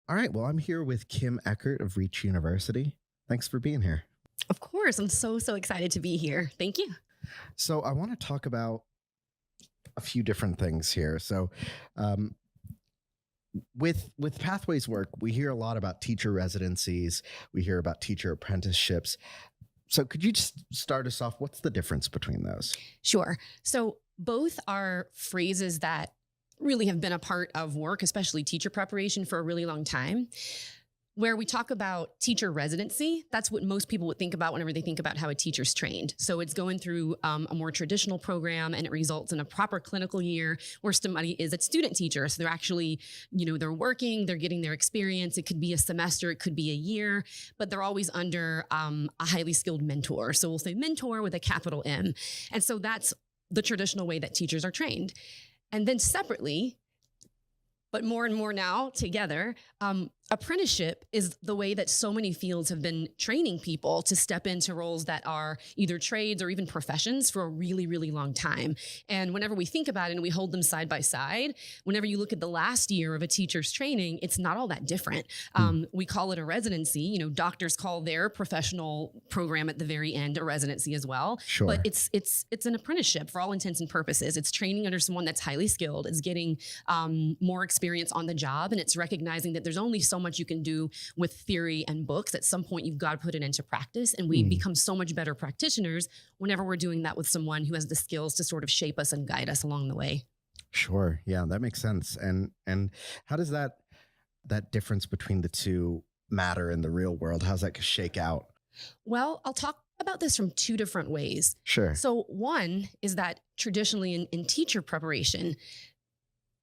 All right. Well, I'm here with Kim Eckert of Reach University. Thanks for being here. Of course. I'm so excited to be here. Thank you. So, I want to talk about a few different things here. Um, with Pathways work, we hear a lot about teacher residencies. We hear about teacher apprenticeships. So, could you just start us off? What's the difference between those? Sure. So both are phrases that really have been a part of work, especially teacher preparation, for a really long time. Where we talk about teacher residency, that's what most people would think about whenever they think about how a teacher's trained. So it's going through a more traditional program, and it results in a proper clinical year where somebody is a student teacher. So they're actually, they're working, they're getting their experience. It could be a semester, it could be a year, but they're always under a highly skilled mentor. So we'll say mentor with a capital M. And so that's the traditional way that teachers are trained. And then separately, but more and more now together, apprenticeship is the way that so many fields have been training people to step into roles that are either trades or even professions for a really, really long time. And whenever we think about it and we hold them side by side, whenever you look at the last year of a teacher's training, it's not all that different. We call it a residency. Doctors call their professional program at the very end a residency as well. Sure. But it's an apprenticeship for all intents and purposes. It's training under someone that's highly skilled. It's getting more experience on the job, and it's recognizing that there's only so much you can do with theory and books. At some point, you've got to put it into practice, and we become so much better practitioners whenever we're doing that with someone who has the skills to sort of shape us and guide us along the way. Sure. Yeah, that makes sense. And how does that difference between the two matter in the real world? How's that shake out? Well, I'll talk about this from two different ways. Sure. So one is that traditionally in teacher preparation,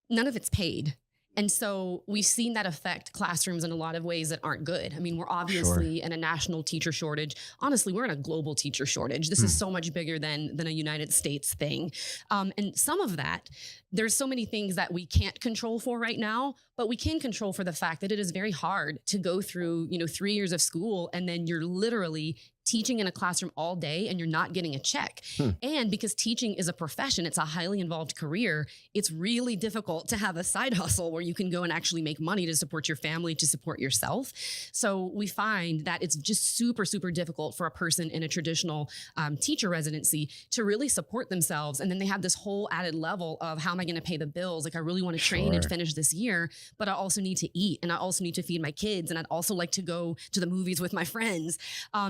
none of it's paid. And so we've seen that affect classrooms in a lot of ways that aren't good. I mean, we're obviously in a national teacher shortage. Honestly, we're in a global teacher shortage. This is so much bigger than a United States thing. And some of that, there's so many things that we can't control for right now, but we can control for the fact that it is very hard to go through, 3 years of school, and then you're literally teaching in a classroom all day and you're not getting a check. And because teaching is a profession, it's a highly involved career, it's really difficult to have a side hustle where you can go and actually make money to support your family, to support yourself. So we find that it's just super difficult for a person in a traditional teacher residency to really support themselves. And then they have this whole added level of, how am I going to pay the bills? Like, I really want to train and finish this year, but I also need to eat, and I also need to feed my kids, and I'd also like to go to the movies with my friends.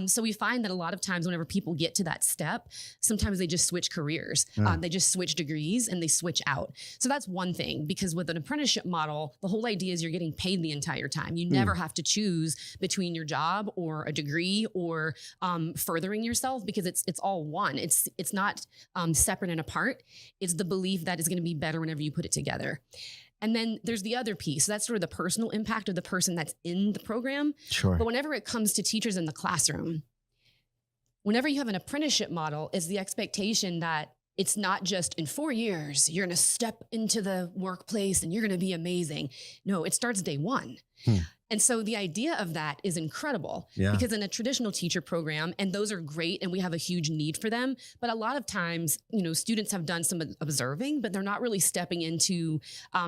So we find that a lot of times whenever people get to that step, sometimes they just switch careers. They just switch degrees and they switch out. So that's one thing, because with an apprenticeship model, the whole idea is you're getting paid the entire time. You never have to choose between your job or a degree or furthering yourself, because it's all one. It's not separate and apart. It's the belief that it's going to be better whenever you put it together. And then there's the other piece. So that's sort of the personal impact of the person that's in the program. Sure. But whenever it comes to teachers in the classroom, whenever you have an apprenticeship model, is the expectation that it's not just in 4 years, you're going to step into the workplace and you're going to be amazing. No, it starts day one. And so the idea of that is incredible, because in a traditional teacher program, and those are great and we have a huge need for them, but a lot of times, students have done some observing, but they're not really stepping into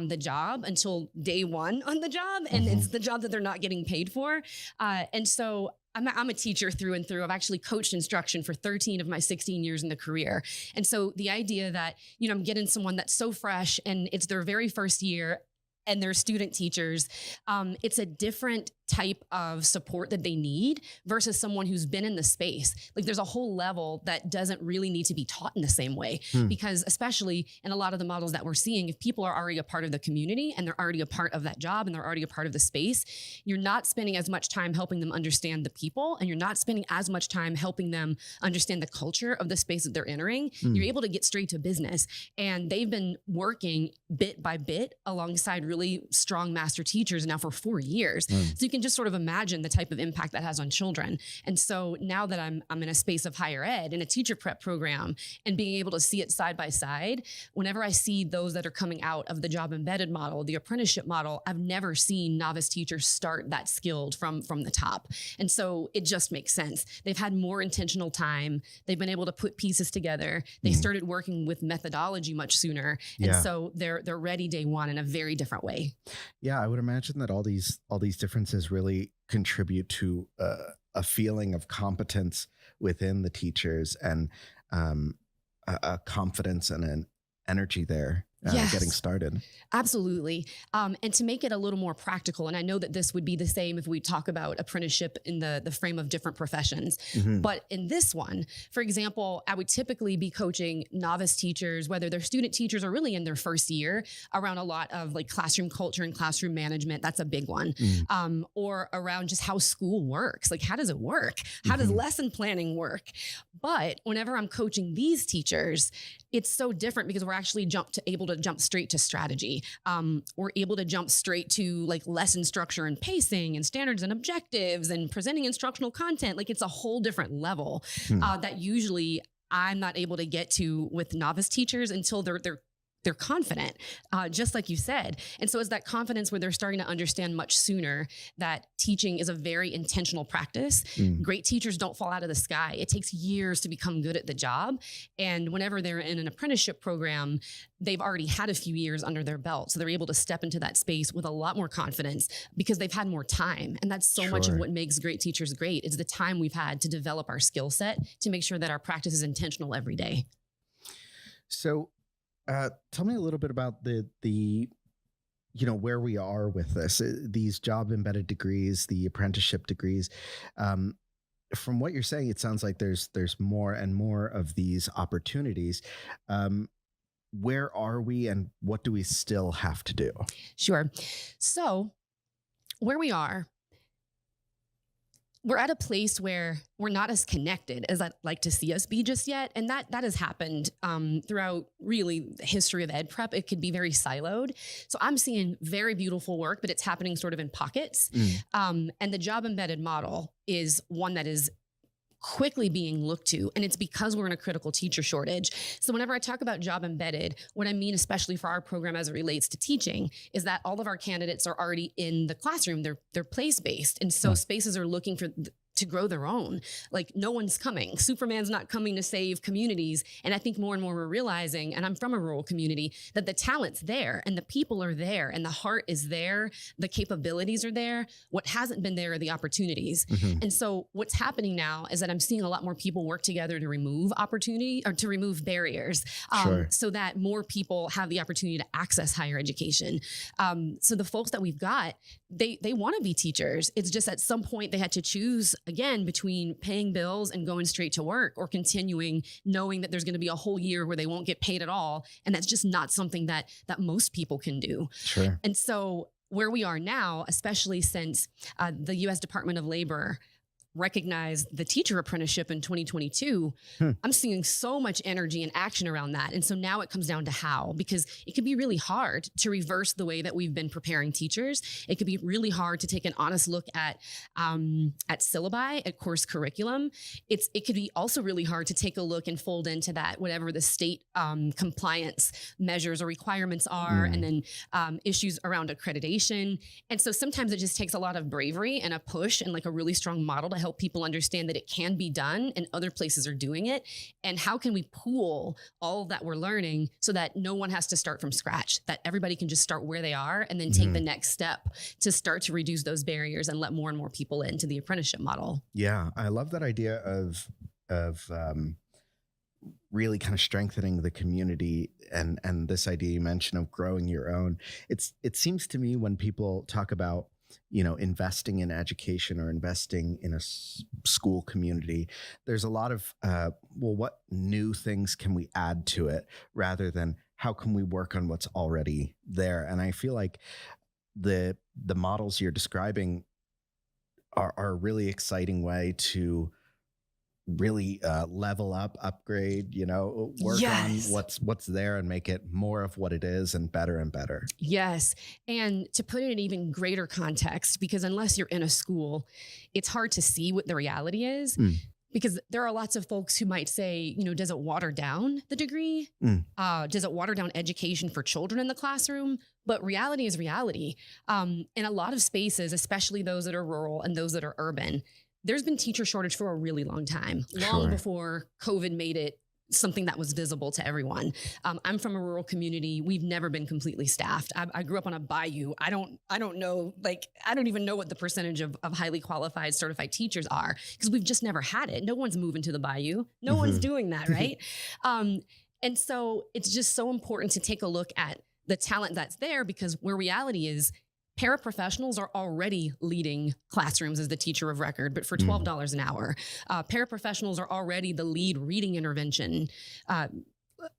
the job until day one on the job. And it's the job that they're not getting paid for. And so I'm a teacher through and through. I've actually coached instruction for 13 of my 16 years in the career. And so the idea that, I'm getting someone that's so fresh and it's their very first year and they're student teachers, it's a different type of support that they need versus someone who's been in the space. Like, there's a whole level that doesn't really need to be taught in the same way, because especially in a lot of the models that we're seeing, if people are already a part of the community and they're already a part of that job and they're already a part of the space, you're not spending as much time helping them understand the people, and you're not spending as much time helping them understand the culture of the space that they're entering. You're able to get straight to business. And they've been working bit by bit alongside really strong master teachers now for 4 years. So you can just sort of imagine the type of impact that has on children. And so now that I'm in a space of higher ed in a teacher prep program and being able to see it side by side, whenever I see those that are coming out of the job embedded model, the apprenticeship model, I've never seen novice teachers start that skilled from the top. And so it just makes sense. They've had more intentional time. They've been able to put pieces together. They started working with methodology much sooner. And so they're ready day one in a very different way. Yeah, I would imagine that all these differences really contribute to a feeling of competence within the teachers, and a confidence and an energy there getting started. Absolutely. And to make it a little more practical, and I know that this would be the same if we talk about apprenticeship in the frame of different professions, but in this one, for example, I would typically be coaching novice teachers, whether they're student teachers or really in their first year, around a lot of like classroom culture and classroom management. That's a big one. Or around just how school works. Like, how does it work? How does lesson planning work? But whenever I'm coaching these teachers, it's so different because we're actually able to jump straight to strategy. We're able to jump straight to like lesson structure and pacing and standards and objectives and presenting instructional content. Like, it's a whole different level that usually I'm not able to get to with novice teachers until they're confident, just like you said. And so it's that confidence where they're starting to understand much sooner that teaching is a very intentional practice. Great teachers don't fall out of the sky. It takes years to become good at the job. And whenever they're in an apprenticeship program, they've already had a few years under their belt. So they're able to step into that space with a lot more confidence because they've had more time. And that's so much of what makes great teachers great, is the time we've had to develop our skill set to make sure that our practice is intentional every day. So tell me a little bit about the where we are with this, these job embedded degrees, the apprenticeship degrees. From what you're saying, it sounds like there's more and more of these opportunities. Where are we, and what do we still have to do? Sure. So where we are, we're at a place where we're not as connected as I'd like to see us be just yet. And that has happened throughout really the history of ed prep. It could be very siloed. So I'm seeing very beautiful work, but it's happening sort of in pockets. And the job embedded model is one that is quickly being looked to. And it's because we're in a critical teacher shortage. So whenever I talk about job embedded, what I mean, especially for our program as it relates to teaching, is that all of our candidates are already in the classroom. They're place-based. And so spaces are looking to grow their own. Like, no one's coming. Superman's not coming to save communities. And I think more and more we're realizing, and I'm from a rural community, that the talent's there and the people are there and the heart is there. The capabilities are there. What hasn't been there are the opportunities. And so what's happening now is that I'm seeing a lot more people work together to remove opportunity, or to remove barriers, so that more people have the opportunity to access higher education. So the folks that we've got, they want to be teachers. It's just at some point they had to choose, again, between paying bills and going straight to work, or continuing knowing that there's going to be a whole year where they won't get paid at all. And that's just not something that most people can do. Sure. And so where we are now, especially since the U.S. Department of Labor recognized the teacher apprenticeship in 2022, I'm seeing so much energy and action around that. And so now it comes down to how, because it can be really hard to reverse the way that we've been preparing teachers. It could be really hard to take an honest look at syllabi, at course curriculum. It could be also really hard to take a look and fold into that whatever the state compliance measures or requirements are, and then issues around accreditation. And so sometimes it just takes a lot of bravery and a push and like a really strong model to help people understand that it can be done and other places are doing it. And how can we pool all of that we're learning so that no one has to start from scratch, that everybody can just start where they are and then take the next step to start to reduce those barriers and let more and more people into the apprenticeship model. Yeah, I love that idea of really kind of strengthening the community, and this idea you mentioned of growing your own. It seems to me when people talk about investing in education or investing in a school community, there's a lot of, what new things can we add to it rather than how can we work on what's already there? And I feel like the models you're describing are a really exciting way to really level up, upgrade, work on Yes. what's there and make it more of what it is and better and better. Yes. And to put it in even greater context, because unless you're in a school, it's hard to see what the reality is. Mm. Because there are lots of folks who might say, does it water down the degree? Mm. Does it water down education for children in the classroom? But reality is reality. In a lot of spaces, especially those that are rural and those that are urban, there's been teacher shortage for a really long time, long Sure. before COVID made it something that was visible to everyone. I'm from a rural community. We've never been completely staffed. I grew up on a bayou. I don't know, I don't even know what the percentage of highly qualified certified teachers are, because we've just never had it. No one's moving to the bayou. No one's doing that, right? And so it's just so important to take a look at the talent that's there, because where reality is, paraprofessionals are already leading classrooms as the teacher of record, but for $12 an hour. Paraprofessionals are already the lead reading intervention,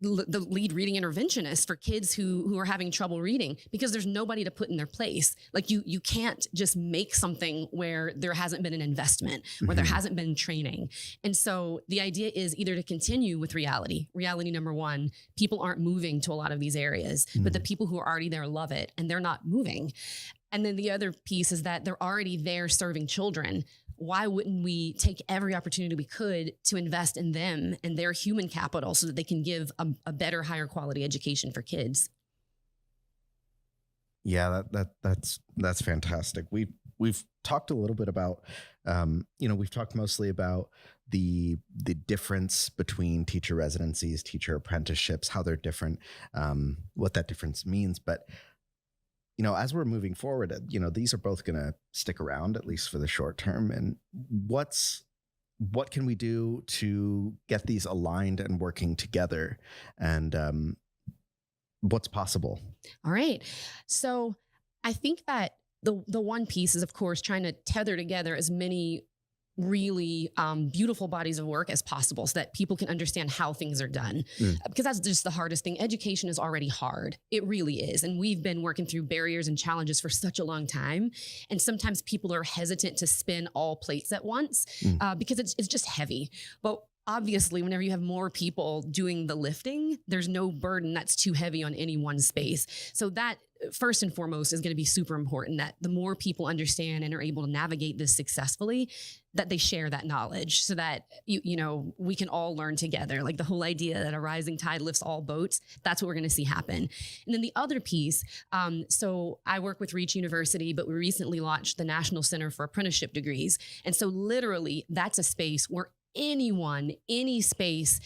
the lead reading interventionist for kids who are having trouble reading, because there's nobody to put in their place. Like you can't just make something where there hasn't been an investment, where there hasn't been training. And so the idea is either to continue with reality. Reality number one, people aren't moving to a lot of these areas, but the people who are already there love it and they're not moving. And then the other piece is that they're already there serving children. Why wouldn't we take every opportunity we could to invest in them and their human capital so that they can give a better, higher quality education for kids? Yeah, that's fantastic. We've talked a little bit about, we've talked mostly about the difference between teacher residencies, teacher apprenticeships, how they're different, what that difference means. But as we're moving forward, these are both going to stick around, at least for the short term. And what can we do to get these aligned and working together? And what's possible? All right. So I think that the one piece is, of course, trying to tether together as many really beautiful bodies of work as possible so that people can understand how things are done. Because that's just the hardest thing. Education is already hard. It really is. And we've been working through barriers and challenges for such a long time. And sometimes people are hesitant to spin all plates at once because it's just heavy. But obviously, whenever you have more people doing the lifting, there's no burden that's too heavy on any one space. So that, first and foremost, is going to be super important, that the more people understand and are able to navigate this successfully, that they share that knowledge so that, we can all learn together. Like the whole idea that a rising tide lifts all boats, that's what we're going to see happen. And then the other piece, so I work with Reach University, but we recently launched the National Center for Apprenticeship Degrees. And so literally that's a space where anyone, any space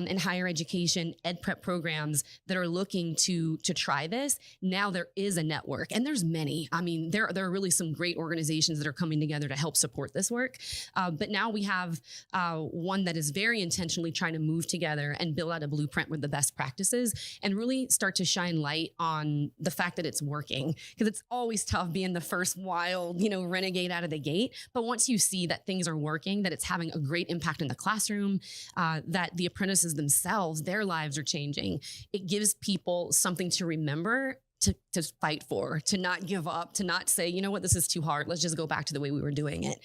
in higher education, ed prep programs that are looking to try this, now there is a network, and there's many. I mean, there are really some great organizations that are coming together to help support this work. But now we have one that is very intentionally trying to move together and build out a blueprint with the best practices and really start to shine light on the fact that it's working. Because it's always tough being the first wild, renegade out of the gate. But once you see that things are working, that it's having a great impact in the classroom, that the apprentices themselves, their lives are changing, it gives people something to remember, to fight for, to not give up, to not say, this is too hard, let's just go back to the way we were doing it.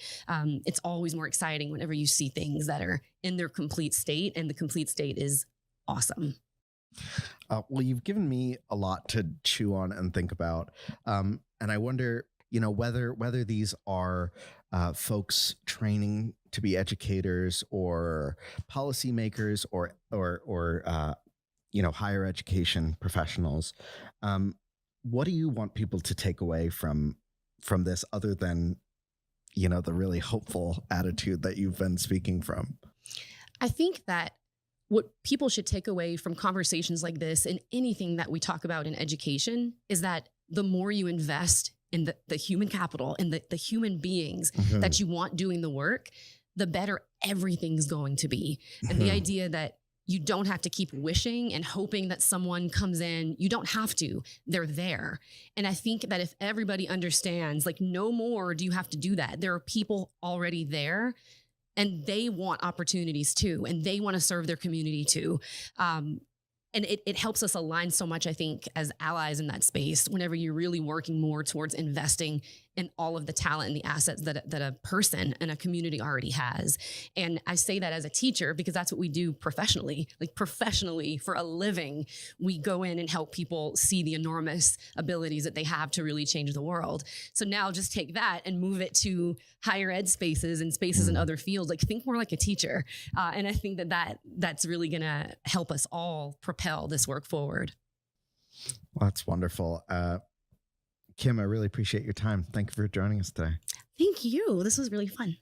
It's always more exciting whenever you see things that are in their complete state, and the complete state is awesome. Well, you've given me a lot to chew on and think about. And I wonder, whether these are folks training to be educators or policymakers or higher education professionals. What do you want people to take away from this, other than, the really hopeful attitude that you've been speaking from? I think that what people should take away from conversations like this and anything that we talk about in education is that the more you invest in the human capital and the human beings that you want doing the work, the better everything's going to be. And the idea that you don't have to keep wishing and hoping that someone comes in, you don't have to, they're there. And I think that if everybody understands, no more do you have to do that. There are people already there, and they want opportunities too, and they want to serve their community too. And it helps us align so much, I think, as allies in that space, whenever you're really working more towards investing in all of the talent and the assets that a person and a community already has. And I say that as a teacher because that's what we do professionally. Like professionally, for a living, we go in and help people see the enormous abilities that they have to really change the world. So now just take that and move it to higher ed spaces and spaces in other fields. Like think more like a teacher. And I think that's really going to help us all propel this work forward. Well, that's wonderful. Kim, I really appreciate your time. Thank you for joining us today. Thank you. This was really fun.